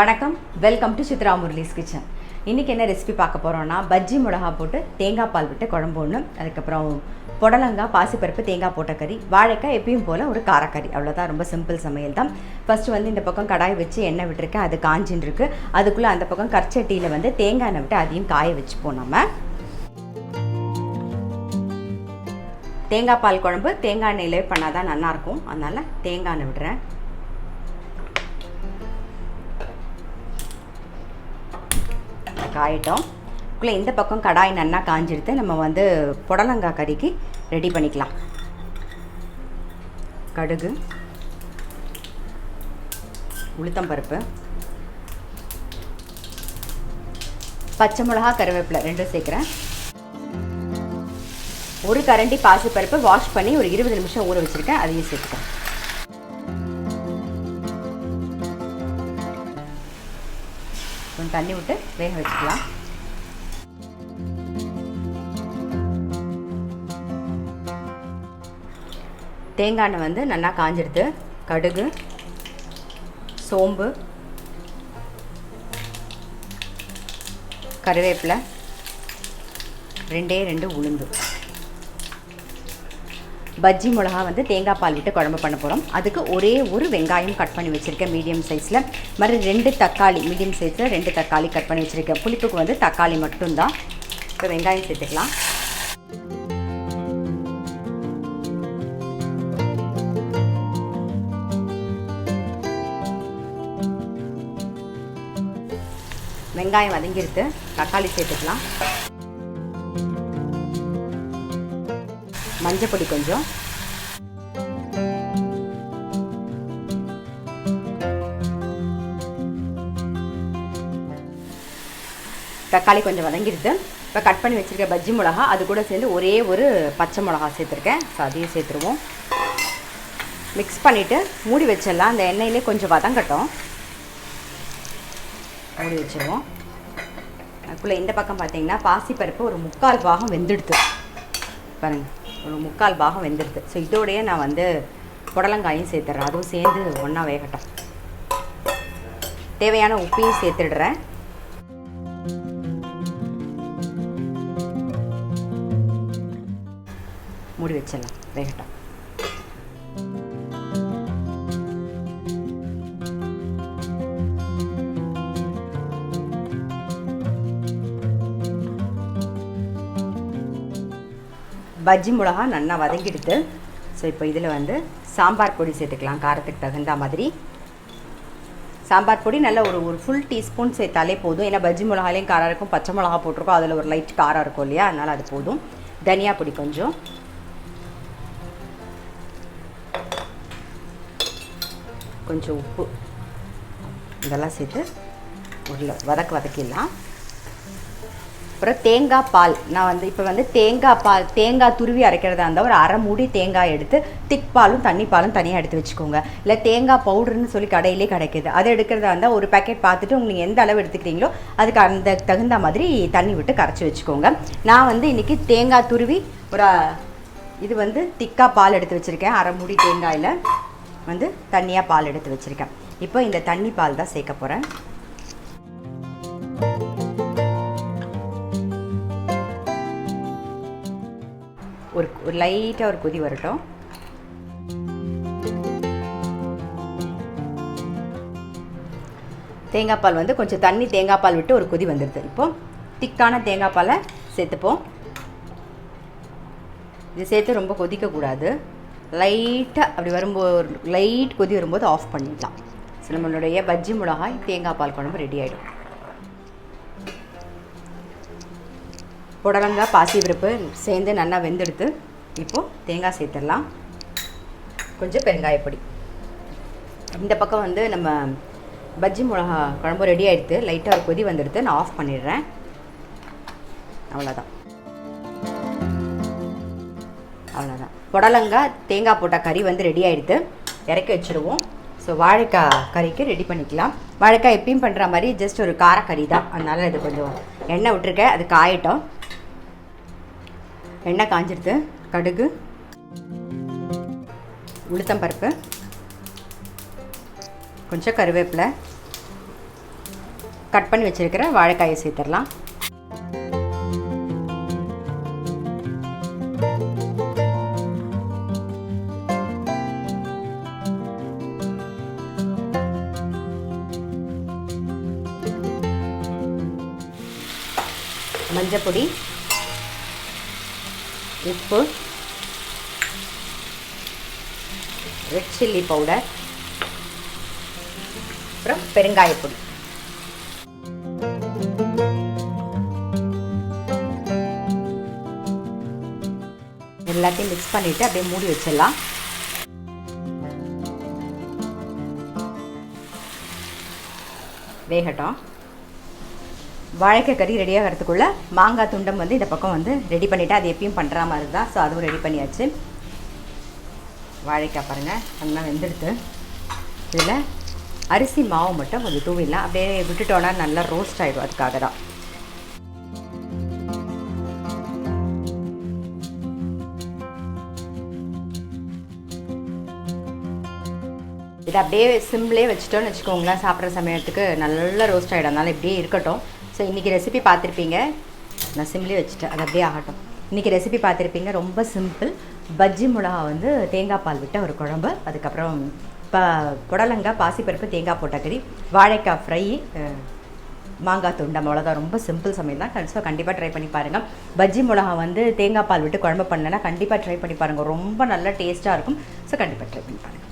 வணக்கம், welcome to Chitra Murali's kitchen. இன்றைக்கி என்ன ரெசிபி பார்க்க போகிறோன்னா, பஜ்ஜி மிளகா போட்டு தேங்காய் பால் விட்டு குழம்பு ஒன்று, அதுக்கப்புறம் புடலங்காய் பாசிப்பருப்பு தேங்காய் போட்ட கறி, வாழைக்காய் எப்பயும் போல் ஒரு காரக்கறி. அவ்வளோதான், ரொம்ப சிம்பிள் சமையல் தான். ஃபஸ்ட்டு வந்து இந்த பக்கம் கடாய் வச்சு எண்ணெய் விட்டுருக்கேன், அது காஞ்சின்னு இருக்கு. அதுக்குள்ளே அந்த பக்கம் கற்சட்டியில் வந்து தேங்காய் எண்ணெய் விட்டு அதையும் காய வச்சுப்போம். நம்ம தேங்காய் பால் குழம்பு தேங்காய் எண்ணெயிலே பண்ணால் தான் நல்லாயிருக்கும், அதனால் தேங்காய் எண்ணெய் விடுறேன். காயிட்டோம். இதுக்குள்ளே இந்த பக்கம் கடாய் நல்லா காஞ்சிடுத்து நம்ம வந்து புடலங்காய் கறிக்கு ரெடி பண்ணிக்கலாம். கடுகு, உளுத்தம்பருப்பு, பச்சை மிளகா, கருவேப்பிலை ரெண்டும் சேர்க்குறேன். ஒரு கரண்டி பாசிப்பருப்பு வாஷ் பண்ணி ஒரு 20 நிமிஷம் ஊற வச்சுருக்கேன், அதையும் சேர்த்துக்கிறேன். கொஞ்சம் தண்ணி விட்டு வேக வச்சுக்கலாம். தேங்காய் எண்ணெய் வந்து நல்லா காஞ்சிடுது. கடுகு, சோம்பு, கருவேப்பிலை, 2 உளுந்து, பஜ்ஜி மிளகா வந்து தேங்காய் பால் விட்டு குழம்பு பண்ண போகிறோம். அதுக்கு ஒரே ஒரு வெங்காயம் கட் பண்ணி வச்சுருக்கேன் மீடியம் சைஸில். மாதிரி 2 தக்காளி மீடியம் சைஸில் 2 தக்காளி கட் பண்ணி வச்சுருக்கேன். புளிப்புக்கு வந்து தக்காளி மட்டும்தான். இப்போ வெங்காயம் சேர்த்துக்கலாம். வெங்காயம் வதங்கிடுத்து, தக்காளி சேர்த்துக்கலாம். மஞ்சள் பொடி கொஞ்சம், தக்காளி கொஞ்சம் வதங்கிடுது. இப்போ கட் பண்ணி வச்சுருக்க பஜ்ஜி மிளகா அது கூட சேர்ந்து ஒரே ஒரு பச்சை மிளகா சேர்த்துருக்கேன். ஸோ அதையும் சேர்த்துருவோம். மிக்ஸ் பண்ணிவிட்டு மூடி வச்சிடலாம். அந்த எண்ணெயிலே கொஞ்சம் வதங்கட்டும், மூடி வச்சுருவோம். அதுக்குள்ளே இந்த பக்கம் பார்த்தீங்கன்னா பாசிப்பருப்பு ஒரு 3/4 பாகம் வெந்துடுது பாருங்கள், ஒரு 3/4 பாகம் வெந்துடுது. ஸோ இதோடையே நான் வந்து புடலங்காயும் சேர்த்துட்றேன், அதுவும் சேர்ந்து ஒன்றா வேகட்டும். தேவையான உப்பையும் சேர்த்துடுறேன். மூடி வச்சிடலாம், வேகட்டும். பஜ்ஜி மிளகா நல்லா வதங்கிடுது. ஸோ இப்போ இதில் வந்து சாம்பார் பொடி சேர்த்துக்கலாம், காரத்துக்கு தகுந்த மாதிரி. சாம்பார் பொடி நல்ல ஒரு ஃபுல் டீஸ்பூன் சேர்த்தாலே போதும். ஏன்னா பஜ்ஜி மிளகாலையும் காரம் இருக்கும், பச்சை மிளகா போட்டிருக்கோம், அதில் ஒரு லைட் காரம் இருக்கும் இல்லையா, அதனால் அது போதும். தனியா பொடி கொஞ்சம், கொஞ்சம் உப்பு, இதெல்லாம் சேர்த்து ஒரு வதக்கிடலாம். அப்புறம் தேங்காய் பால், நான் வந்து இப்போ வந்து தேங்காய் துருவி அரைக்கிறதா இருந்தால் ஒரு அரை மூடி தேங்காய் எடுத்து திக் பாலும் தண்ணி பாலும் தனியாக எடுத்து வச்சுக்கோங்க. இல்லை தேங்காய் பவுடர்னு சொல்லி கடையிலே கிடைக்கிது, அதை எடுக்கிறதா இருந்தால் ஒரு பேக்கெட் பார்த்துட்டு உங்களுக்கு எந்த அளவு எடுத்துக்கிறீங்களோ அதுக்கு அந்த தகுந்த மாதிரி தண்ணி விட்டு கரைச்சி வச்சுக்கோங்க. நான் வந்து இன்றைக்கி தேங்காய் துருவி ஒரு இது வந்து திக்காக பால் எடுத்து வச்சுருக்கேன். அரை மூடி தேங்காயில் வந்து தண்ணியாக பால் எடுத்து வச்சுருக்கேன். இப்போ இந்த தண்ணி பால் தான் சேர்க்க போகிறேன். ஒரு லைட்டாக ஒரு கொதி வரட்டும். தேங்காய் பால் வந்து கொஞ்சம் தண்ணி தேங்காய் பால் விட்டு ஒரு கொதி வந்துடுது. இப்போது திக்கான தேங்காய் பாலை சேர்த்துப்போம். இது சேர்த்து ரொம்ப கொதிக்கக்கூடாது, லைட்டாக அப்படி வரும்போது ஒரு லைட் கொதி வரும்போது ஆஃப் பண்ணிடலாம். ஸோ நம்மளுடைய பஜ்ஜி மிளகாய் தேங்காய் பால் குழம்பு ரெடி ஆகிடும். புடலங்காய் பாசிப்பருப்பு சேர்ந்து நல்லா வெந்தெடுத்து இப்போது தேங்காய் சேர்த்துடலாம். கொஞ்சம் பெருங்காயப்பொடி. இந்த பக்கம் வந்து நம்ம பஜ்ஜி மிளகா குழம்பு ரெடி ஆகிடுது. லைட்டாக ஒரு கொதி வந்துடுது, நான் ஆஃப் பண்ணிடுறேன். அவ்வளோதான். புடலங்காய் தேங்காய் போட்ட கறி வந்து ரெடி ஆகிடுது, இறக்கி வச்சுடுவோம். ஸோ வாழைக்காய் கறிக்கு ரெடி பண்ணிக்கலாம். வாழைக்காய் எப்பயும் பண்ணுற மாதிரி ஜஸ்ட் ஒரு காரக்கறி தான், அதனால் இது கொஞ்சம் எண்ணெய் விட்டுருக்கேன், அது காயட்டும். எண்ணெய் காஞ்சிடுது. கடுகு, உளுத்தம்பருப்பு, கொஞ்சம் கருவேப்பிலை, கட் பண்ணி வச்சுருக்கிற வாழைக்காயை சேர்த்துடலாம். மஞ்சப்பொடி, உப்பு, ரெட் சில்லி பவுடர், அப்புறம் பெருங்காயப்பொடி. எல்லாத்தையும் மிக்ஸ் பண்ணிவிட்டு அப்படியே மூடி வச்சிடலாம். வேகட்டும். வாழைக்காய் கறி ரெடி ஆகிறதுக்குள்ளே மாங்காய் துண்டம் வந்து இந்த பக்கம் வந்து ரெடி பண்ணிவிட்டு அது எப்பயும் பண்ணுற மாதிரி தான். ஸோ அதுவும் ரெடி பண்ணியாச்சு. வாழைக்காய் பாருங்கள் நல்லா வெந்துடுது. இதில் அரிசி மாவு மட்டும் கொஞ்சம் தூவிடலாம். அப்படியே விட்டுட்டோன்னா நல்லா ரோஸ்ட் ஆகிடும். அதுக்காக தான். இதை அப்படியே சிம்லேயே வச்சுட்டோன்னு வச்சுக்கோங்களேன், சாப்பிட்ற சமயத்துக்கு நல்லா ரோஸ்ட் ஆகிடும். அதனால் இப்படியே இருக்கட்டும். ஸோ இன்றைக்கி ரெசிபி பார்த்துருப்பீங்க. நான் சிம்லேயே வச்சுட்டேன், அது அப்படியே ஆகட்டும். இன்றைக்கி ரெசிபி பார்த்துருப்பீங்க, ரொம்ப சிம்பிள். பஜ்ஜி மிளகா வந்து தேங்காய் பால் விட்ட ஒரு குழம்பு, அதுக்கப்புறம் புடலங்காய், பாசிப்பருப்பு, தேங்காய் போட்ட கறி, வாழைக்காய் ஃப்ரை, மாங்காய் துண்டம். அவ்வளோதான். ரொம்ப சிம்பிள் சமையல் தான். ஸோ கண்டிப்பாக ட்ரை பண்ணி பாருங்கள். பஜ்ஜி மிளகா வந்து தேங்காய் பால் விட்டு குழம்பு பண்ணேன்னா கண்டிப்பாக ட்ரை பண்ணி பாருங்கள். ரொம்ப நல்லா டேஸ்ட்டாக இருக்கும். ஸோ கண்டிப்பாக ட்ரை பண்ணி பாருங்கள்.